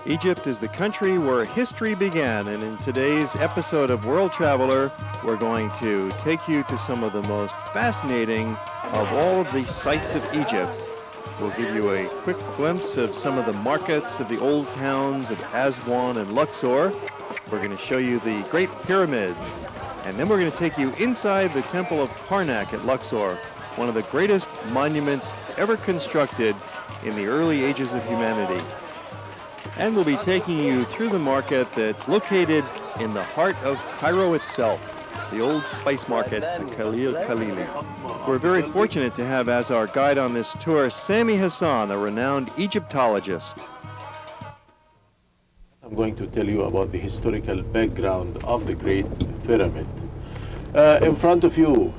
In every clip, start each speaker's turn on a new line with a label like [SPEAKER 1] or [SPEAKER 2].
[SPEAKER 1] Egypt is the country where history began, and in today's episode of World Traveler, we're going to take you to some of the most fascinating of all of the sights of Egypt. We'll give you a quick glimpse of some of the markets of the old towns of Aswan and Luxor. We're going to show you the Great Pyramids, and then we're going to take you inside the Temple of Karnak at Luxor, one of the greatest monuments ever constructed in the early ages of humanity. And we'll be taking you through the market that's located in the heart of Cairo itself, the old spice market, the Khalil Khalili. We're very fortunate to have as our guide on this tour Sami Hassan, a renowned Egyptologist.
[SPEAKER 2] I'm going to tell you about the historical background of the Great Pyramid. In front of you,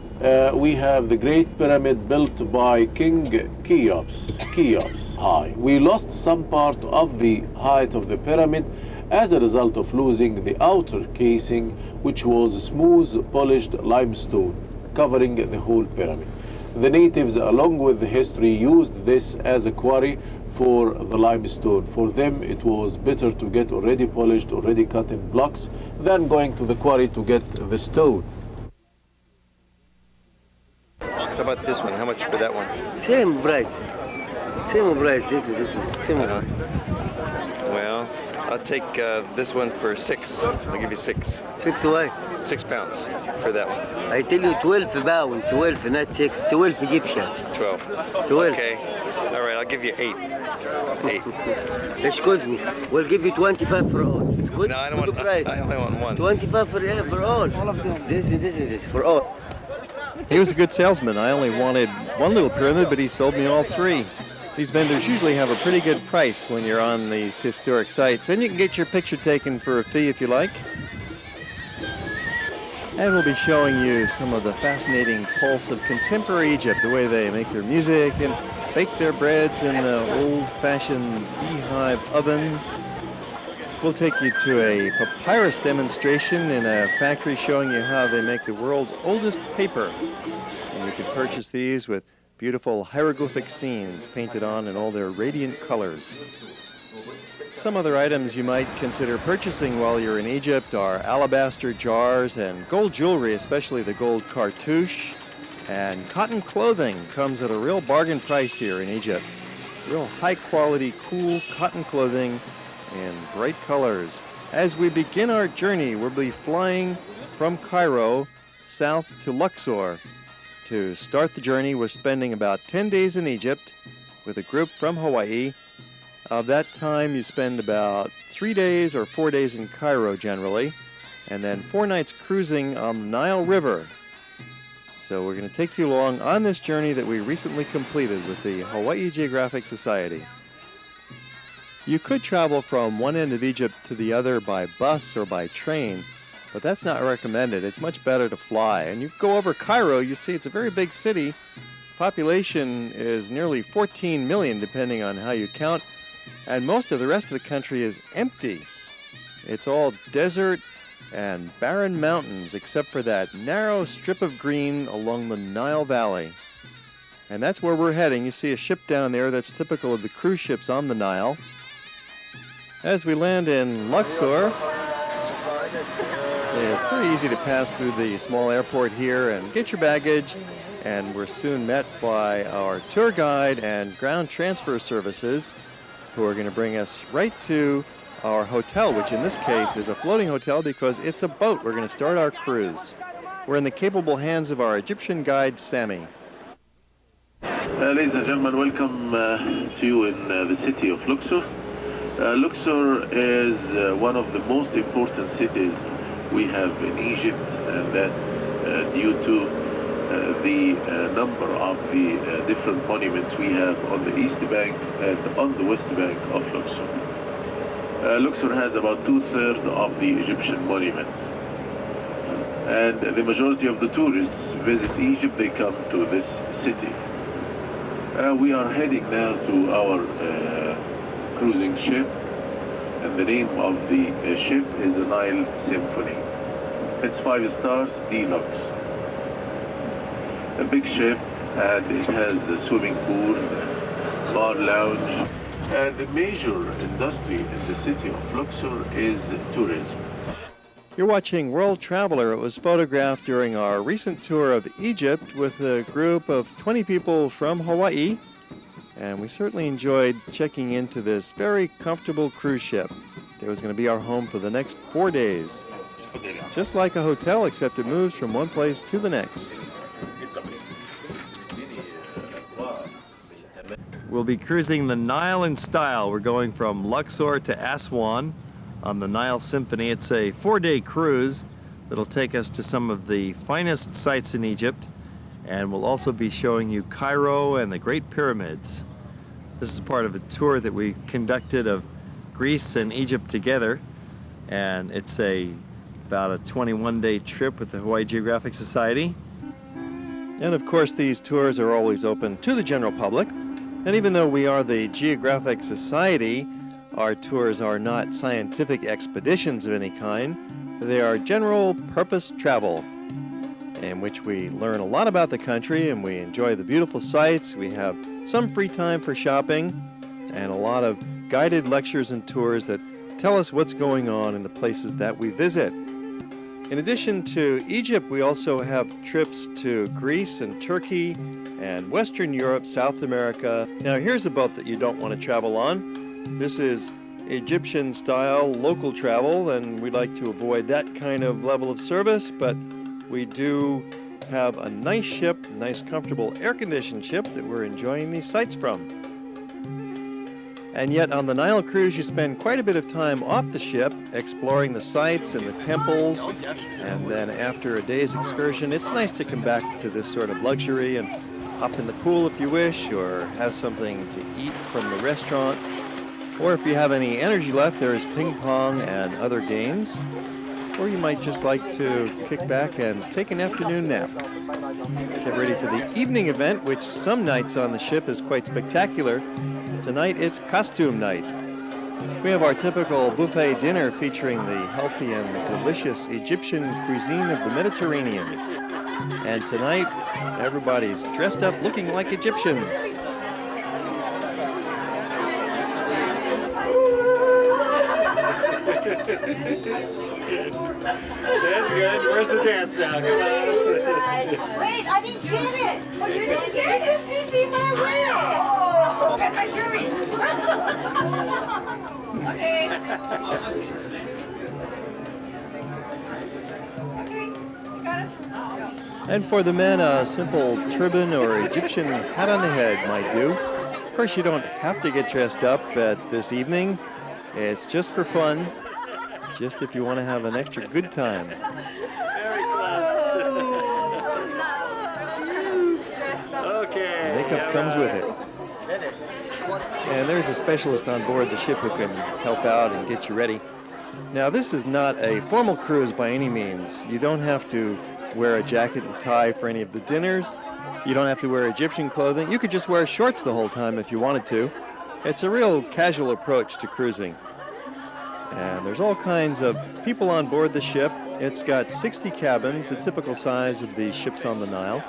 [SPEAKER 2] we have the Great Pyramid built by King Cheops high. We lost some part of the height of the pyramid as a result of losing the outer casing, which was smooth polished limestone covering the whole pyramid. The natives, along with the history, used this as a quarry for the limestone. For them, it was better to get already polished, already cut in blocks, than going to the quarry to get the stone.
[SPEAKER 1] How about this one? How much for that one?
[SPEAKER 3] Same price. Same price. This is same.
[SPEAKER 1] Well, I'll take this one for 6. I'll give you 6.
[SPEAKER 3] 6 why?
[SPEAKER 1] 6 pounds for that one.
[SPEAKER 3] I tell you 12 pound, 12, not 6, 12 Egyptian.
[SPEAKER 1] 12.
[SPEAKER 3] 12.
[SPEAKER 1] Okay. All right, I'll give you 8. 8.
[SPEAKER 3] Excuse me. We'll give you 25 for all. It's good?
[SPEAKER 1] No, I don't
[SPEAKER 3] good
[SPEAKER 1] want.
[SPEAKER 3] price.
[SPEAKER 1] I only want 1.
[SPEAKER 3] 25 for all. All of them. This is for all.
[SPEAKER 1] He was a good salesman. I only wanted one little pyramid, but he sold me all 3. These vendors usually have a pretty good price when you're on these historic sites, and you can get your picture taken for a fee if you like. And we'll be showing you some of the fascinating pulse of contemporary Egypt, the way they make their music and bake their breads in the old-fashioned beehive ovens. We'll take you to a papyrus demonstration in a factory showing you how they make the world's oldest paper. And you can purchase these with beautiful hieroglyphic scenes painted on in all their radiant colors. Some other items you might consider purchasing while you're in Egypt are alabaster jars and gold jewelry, especially the gold cartouche. And cotton clothing comes at a real bargain price here in Egypt. Real high-quality, cool cotton clothing in bright colors. As we begin our journey, we'll be flying from Cairo south to Luxor. To start the journey, we're spending about 10 days in Egypt with a group from Hawaii. Of that time, you spend about 3 days or 4 days in Cairo generally, and then 4 nights cruising on the Nile River. So we're going to take you along on this journey that we recently completed with the Hawaii Geographic Society. You could travel from one end of Egypt to the other by bus or by train, but that's not recommended. It's much better to fly. And you go over Cairo, you see it's a very big city. Population is nearly 14 million, depending on how you count, and most of the rest of the country is empty. It's all desert and barren mountains, except for that narrow strip of green along the Nile Valley. And that's where we're heading. You see a ship down there that's typical of the cruise ships on the Nile. As we land in Luxor, it's very easy to pass through the small airport here and get your baggage, and we're soon met by our tour guide and ground transfer services, who are going to bring us right to our hotel, which in this case is a floating hotel because it's a boat. We're going to start our cruise. We're in the capable hands of our Egyptian guide, Sami.
[SPEAKER 2] Ladies and gentlemen, welcome to you in the city of Luxor. Luxor is one of the most important cities we have in Egypt, and that's due to the number of the different monuments we have on the east bank and on the west bank of Luxor. Luxor has about 2/3 of the Egyptian monuments, and the majority of the tourists visit Egypt. They come to this city. We are heading now to our cruising ship, and the name of the ship is the Nile Symphony. It's 5 stars deluxe. A big ship, and it has a swimming pool, bar lounge, The major industry in the city of Luxor is tourism.
[SPEAKER 1] You're watching World Traveler. It was photographed during our recent tour of Egypt with a group of 20 people from Hawaii. And we certainly enjoyed checking into this very comfortable cruise ship. It was going to be our home for the next 4 days. Just like a hotel, except it moves from one place to the next. We'll be cruising the Nile in style. We're going from Luxor to Aswan on the Nile Symphony. It's a 4-day cruise that'll take us to some of the finest sites in Egypt, and we'll also be showing you Cairo and the Great Pyramids. This is part of a tour that we conducted of Greece and Egypt together, and it's about a 21-day trip with the Hawaii Geographic Society. And of course, these tours are always open to the general public. And even though we are the Geographic Society, our tours are not scientific expeditions of any kind. They are general purpose travel in which we learn a lot about the country and we enjoy the beautiful sights. We have some free time for shopping and a lot of guided lectures and tours that tell us what's going on in the places that we visit. In addition to Egypt, we also have trips to Greece and Turkey and Western Europe, South America. Now here's a boat that you don't want to travel on. This is Egyptian style local travel, and we'd like to avoid that kind of level of service, but we do have a nice ship, nice comfortable air-conditioned ship that we're enjoying these sights from. And yet on the Nile Cruise you spend quite a bit of time off the ship exploring the sights and the temples, and then after a day's excursion it's nice to come back to this sort of luxury and hop in the pool if you wish, or have something to eat from the restaurant, or if you have any energy left there's ping pong and other games, or you might just like to kick back and take an afternoon nap. Get ready for the evening event, which some nights on the ship is quite spectacular. Tonight it's costume night. We have our typical buffet dinner featuring the healthy and delicious Egyptian cuisine of the Mediterranean. And tonight, everybody's dressed up looking like Egyptians. That's good. Where's the dance now? Come on.
[SPEAKER 4] Wait, I didn't get it. Oh, you didn't get it? This is my way. Oh, that's my jury. Okay. Okay, you got it?
[SPEAKER 1] And for the men, a simple turban or Egyptian hat on the head might do. Of course, you don't have to get dressed up at this evening. It's just for fun, just if you want to have an extra good time.
[SPEAKER 5] Very close. Okay.
[SPEAKER 1] Makeup comes with it. And there's a specialist on board the ship who can help out and get you ready. Now, this is not a formal cruise by any means. You don't have to wear a jacket and tie for any of the dinners. You don't have to wear Egyptian clothing. You could just wear shorts the whole time if you wanted to. It's a real casual approach to cruising. And there's all kinds of people on board the ship. It's got 60 cabins, the typical size of the ships on the Nile.